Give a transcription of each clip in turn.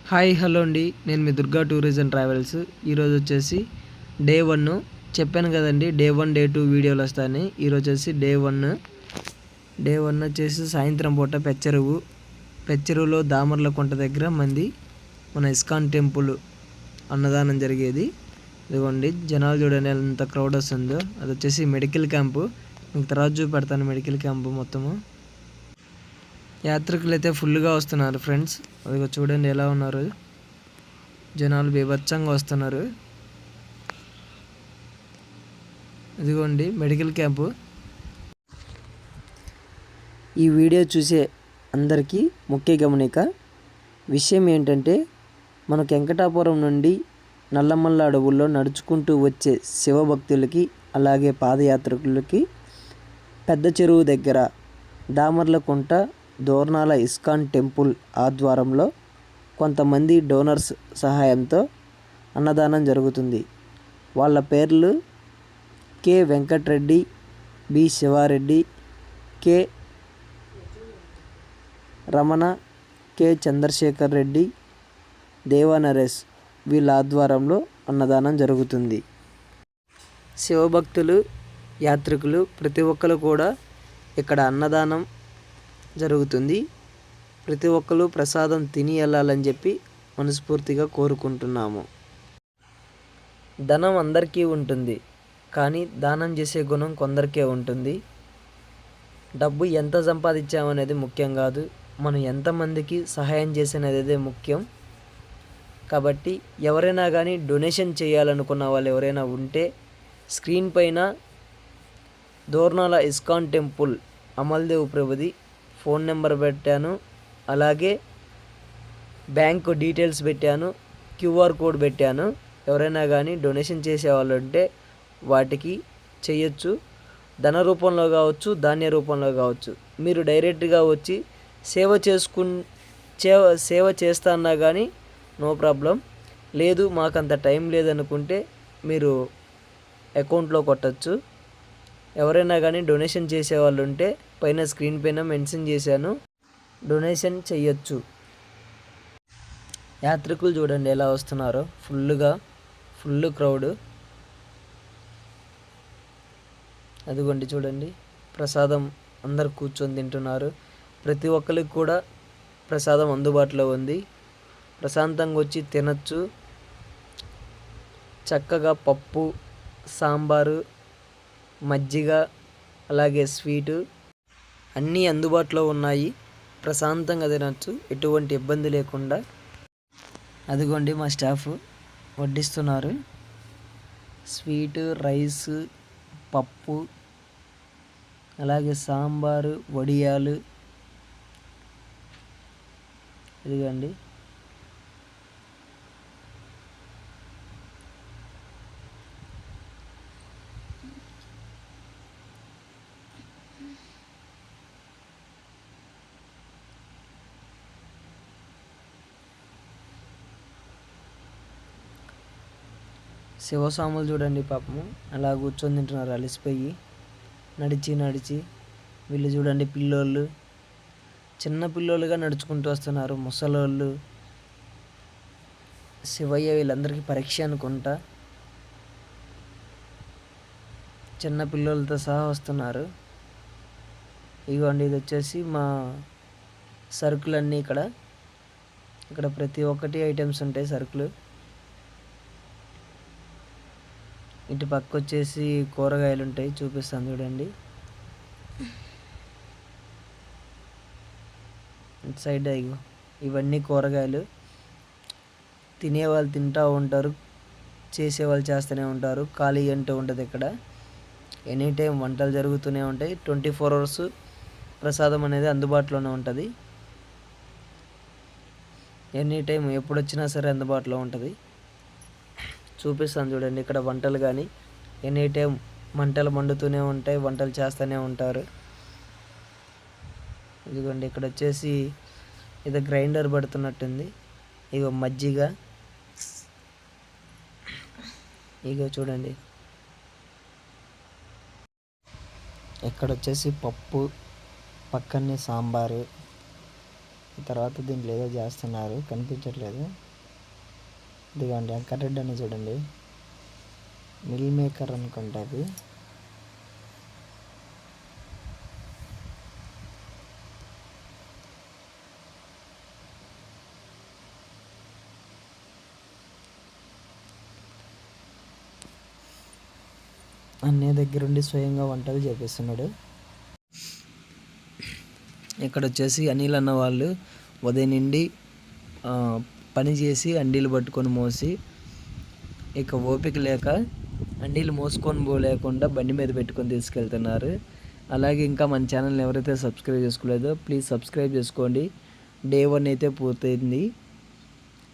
Hi hello అండి, నేను మీ Durga tourism and travels. ఈరోజు వచ్చేసి డే 1 చెప్పాను కదండి, డే 1 డే 2 వీడియోలు వస్తాయని. ఈరోజు వచ్చేసి డే 1 వచ్చేసి సాయంత్రం పూట పెచ్చరువులో దామర్లకుంట దగ్గర మన ఇస్కాన్ టెంపుల్ అన్నదానం జరిగేది. ఇదిగోండి జనాలు చూడండి ఎంత క్రౌడ్ వస్తుందో. అది వచ్చేసి మెడికల్ క్యాంపు. మీకు తర్వాత చూపెడతాను మెడికల్ క్యాంపు మొత్తము. యాత్రికులు అయితే ఫుల్గా వస్తున్నారు ఫ్రెండ్స్. అదిగో చూడండి ఎలా ఉన్నారు జనాలు, బీభత్సంగా వస్తున్నారు. ఇదిగోండి మెడికల్ క్యాంపు. ఈ వీడియో చూసే అందరికీ ముఖ్య గమనిక విషయం ఏంటంటే, మనకు వెంకటాపురం నుండి నల్లమల్ల అడవుల్లో నడుచుకుంటూ వచ్చే శివభక్తులకి, అలాగే పాదయాత్రికులకి పెద్ద చెరువు దగ్గర దామర్లకుంట దోర్నాల ఇస్కాన్ టెంపుల్ ఆధ్వర్యంలో కొంతమంది డోనర్స్ సహాయంతో అన్నదానం జరుగుతుంది. వాళ్ళ పేర్లు K Venkatareddy, B Shivareddy, K Ramana, K Chandrashekar Reddy, Deva Naresh. వీళ్ళ ఆధ్వర్యంలో అన్నదానం జరుగుతుంది. శివభక్తులు, యాత్రికులు ప్రతి ఒక్కరు కూడా ఇక్కడ అన్నదానం జరుగుతుంది. ప్రతి ఒక్కరు ప్రసాదం తిని వెళ్ళాలని చెప్పి మనస్ఫూర్తిగా కోరుకుంటున్నాము. ధనం అందరికీ ఉంటుంది, కానీ దానం చేసే గుణం కొందరికే ఉంటుంది. డబ్బు ఎంత సంపాదించామనేది ముఖ్యం కాదు, మనం ఎంతమందికి సహాయం చేసినదే ముఖ్యం. కాబట్టి ఎవరైనా కానీ డొనేషన్ చేయాలనుకున్న వాళ్ళు ఎవరైనా ఉంటే స్క్రీన్ పైన దోర్నాల ఇస్కాన్ టెంపుల్ అమల్దేవ్ ప్రభుది ఫోన్ నెంబర్ పెట్టాను, అలాగే బ్యాంకు డీటెయిల్స్ పెట్టాను, క్యూఆర్ కోడ్ పెట్టాను. ఎవరైనా కానీ డొనేషన్ చేసేవాళ్ళు ఉంటే వాటికి చేయొచ్చు. ధన రూపంలో కావచ్చు, ధాన్య రూపంలో కావచ్చు. మీరు డైరెక్ట్గా వచ్చి సేవ చేస్తా అన్నా కానీ నో ప్రాబ్లం. లేదు మాకంత టైం లేదనుకుంటే మీరు అకౌంట్లో కొట్టచ్చు. ఎవరైనా కానీ డొనేషన్ చేసేవాళ్ళు ఉంటే పైన స్క్రీన్ పైన మెన్షన్ చేశాను, డొనేషన్ చెయ్యొచ్చు. యాత్రికులు చూడండి ఎలా వస్తున్నారో, ఫుల్ క్రౌడ్. అదిగోండి చూడండి, ప్రసాదం అందరు కూర్చొని తింటున్నారు. ప్రతి ఒక్కరికి కూడా ప్రసాదం అందుబాటులో ఉంది. ప్రశాంతంగా వచ్చి తినచ్చు. చక్కగా పప్పు, సాంబారు, మజ్జిగ, అలాగే స్వీటు అన్నీ అందుబాటులో ఉన్నాయి. ప్రశాంతంగా తినచ్చు, ఎటువంటి ఇబ్బంది లేకుండా. అదిగోండి మా స్టాఫ్ వడ్డిస్తున్నారు. స్వీటు, రైస్, పప్పు, అలాగే సాంబారు, వడియాలు. ఇదిగోండి శివస్వాములు చూడండి పాపము అలా కూర్చొని తింటున్నారు అలసిపోయి నడిచి. వీళ్ళు చూడండి పిల్లోళ్ళు, చిన్న పిల్లోళ్ళుగా నడుచుకుంటూ వస్తున్నారు. ముసలోళ్ళు, శివయ్య వీళ్ళందరికీ పరీక్ష అనుకుంటా. చిన్న పిల్లలతో సహా వస్తున్నారు. ఇదిగోండి ఇది వచ్చేసి మా సరుకులన్నీ ఇక్కడ ప్రతి ఒక్కటి ఐటమ్స్ ఉంటాయి సరుకులు. ఇటు పక్క వచ్చేసి కూరగాయలు ఉంటాయి, చూపిస్తాను చూడండి. ఇటు సైడ్ ఇవన్నీ కూరగాయలు. తినేవాళ్ళు తింటూ ఉంటారు, చేసేవాళ్ళు చేస్తూనే ఉంటారు. ఖాళీ అంటూ ఉంటుంది ఇక్కడ. ఎనీ టైం వంటలు జరుగుతూనే ఉంటాయి. 24 hours ప్రసాదం అనేది అందుబాటులోనే ఉంటుంది. ఎనీ టైం ఎప్పుడు వచ్చినా సరే అందుబాటులో ఉంటుంది. చూపిస్తాను చూడండి, ఇక్కడ వంటలు కానీ ఎనీ టైం మంటలు మండుతూనే ఉంటాయి, వంటలు చేస్తూనే ఉంటారు. ఇదిగోండి ఇక్కడ వచ్చేసి ఇది గ్రైండర్ పడుతున్నట్టుంది. ఇగో మజ్జిగ, ఇగో చూడండి. ఇక్కడ వచ్చేసి పప్పు, పక్కనే సాంబారు, తర్వాత దీంట్లో ఏదో చేస్తున్నారు, కనిపించట్లేదు. ఇదిగోండి కరెంట్ అని చూడండి, మిల్ మేకర్ అనుకుంటా అది. అన్నయ్య దగ్గరుండి స్వయంగా వంటలు చేపిస్తున్నాడు. ఇక్కడ వచ్చేసి అనిల్ అన్న వాళ్ళు ఉదయం నుండి పని చేసి అండీలు పట్టుకొని మోసి ఇక ఓపిక లేక అండీలు మోసుకొని పోలేకుండా బండి మీద పెట్టుకొని తీసుకెళ్తున్నారు. అలాగే ఇంకా మన ఛానల్ని ఎవరైతే సబ్స్క్రైబ్ చేసుకోలేదో ప్లీజ్ సబ్స్క్రైబ్ చేసుకోండి. డే 1 అయితే పూర్తయింది.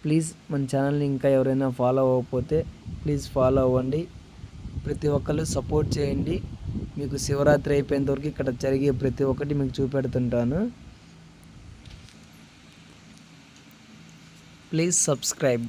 ప్లీజ్ మన ఛానల్ని ఇంకా ఎవరైనా ఫాలో అవ్వకపోతే ప్లీజ్ ఫాలో అవ్వండి. ప్రతి ఒక్కరు సపోర్ట్ చేయండి. మీకు శివరాత్రి అయిపోయేంత వరకు ఇక్కడ జరిగే ప్రతి ఒక్కటి మీకు చూపెడుతుంటాను. Please subscribe.